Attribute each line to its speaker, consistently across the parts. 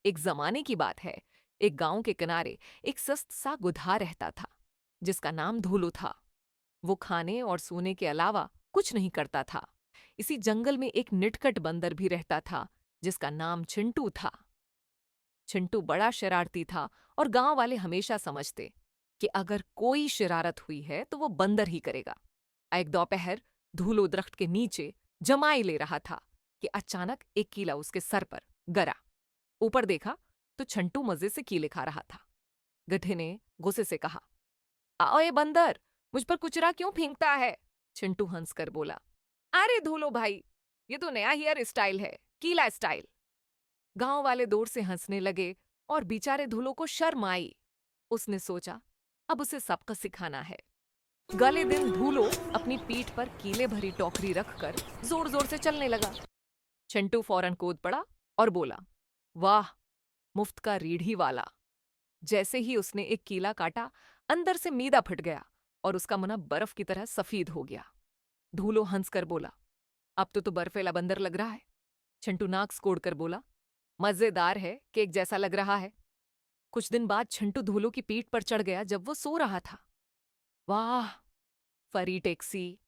Speaker 1: एक जमाने की बात है। एक गांव के किनारे एक सस्त सा गुदहा रहता था, जिसका नाम धूलू था। वो खाने और सोने के अलावा कुछ नहीं करता था। इसी जंगल में एक निटखट बंदर भी रहता था, जिसका नाम चिंटू था। चिंटू बड़ा शरारती था और गांव वाले हमेशा समझते कि अगर कोई शरारत हुई है तो वो बंदर ही करेगा। एक दोपहर धूलो दरख्त के नीचे जमाई ले रहा था कि अचानक एक कीला उसके सर पर गिरा। ऊपर देखा तो छंटू मजे से कीले खा रहा था। गधे ने गुस्से से कहा, आओ ये बंदर, मुझ पर कुचरा क्यों फेंकता है? चिंटू हंसकर बोला, अरे धूलो भाई, ये तो नया हेयर स्टाइल है, कीला स्टाइल। गांव वाले दूर से हंसने लगे और बेचारे धूलो को शर्म आई। उसने सोचा, अब उसे सबक सिखाना है। गले दिन धूलो अपनी पीठ पर कीले भरी टोकरी रखकर जोर जोर से चलने लगा। चिंटू फौरन कूद पड़ा और बोला, वाह, मुफ्त का रीढ़ी वाला। जैसे ही उसने एक कीला काटा, अंदर से मीदा फट गया और उसका मुंह बर्फ की तरह सफेद हो गया। धूलो हंसकर बोला, अब तो बर्फीला बंदर लग रहा है। चिंटू नाक सिकोड़कर बोला, मजेदार है, केक जैसा लग रहा है। कुछ दिन बाद चिंटू धूलो की पीठ पर चढ़ गया जब वो सो रहा था। वाह, फरी टैक्सी,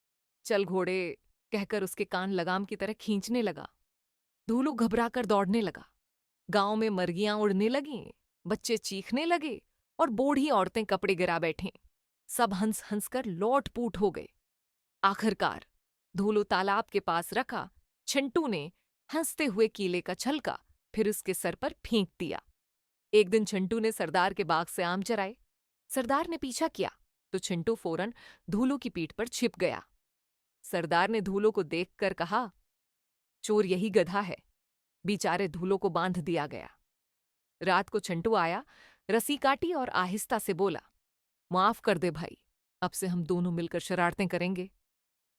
Speaker 1: चल घोड़े, कहकर उसके कान लगाम की तरह खींचने लगा। धूलो घबराकर दौड़ने लगा। गांव में मर्गियां उड़ने लगीं, बच्चे चीखने लगे और बूढ़ी औरतें कपड़े गिरा बैठीं। सब हंस हंस कर लोट पूट हो गए। आखिरकार धूलो तालाब के पास रखा, चिंटू ने हंसते हुए कीले का छलका फिर उसके सर पर फेंक दिया। एक दिन चिंटू ने सरदार के बाग से आम चराए। सरदार ने पीछा किया तो चिंटू फौरन धूलो की पीठ पर छिप गया। सरदार ने धूलो को देखकर कहा, चोर यही गधा है। बेचारे धूलो को बांध दिया गया। रात को चिंटू आया, रस्सी काटी और आहिस्ता से बोला, माफ कर दे भाई, अब से हम दोनों मिलकर शरारतें करेंगे।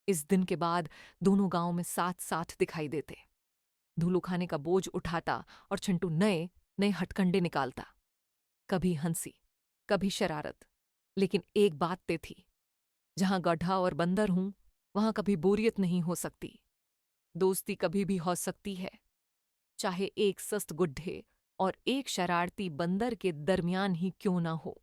Speaker 1: इस दिन के बाद दोनों गांव में साथ साथ दिखाई देते। धूलो खाने का बोझ उठाता और चिंटू नए नए हथकंडे निकालता। कभी हंसी, कभी शरारत, लेकिन एक बात तय थी, जहां गड्ढा और बंदर हूं, वहां कभी बोरियत नहीं हो सकती। दोस्ती कभी भी हो सकती है, चाहे एक सस्त गुड्ढे और एक शरारती बंदर के दरमियान ही क्यों ना हो।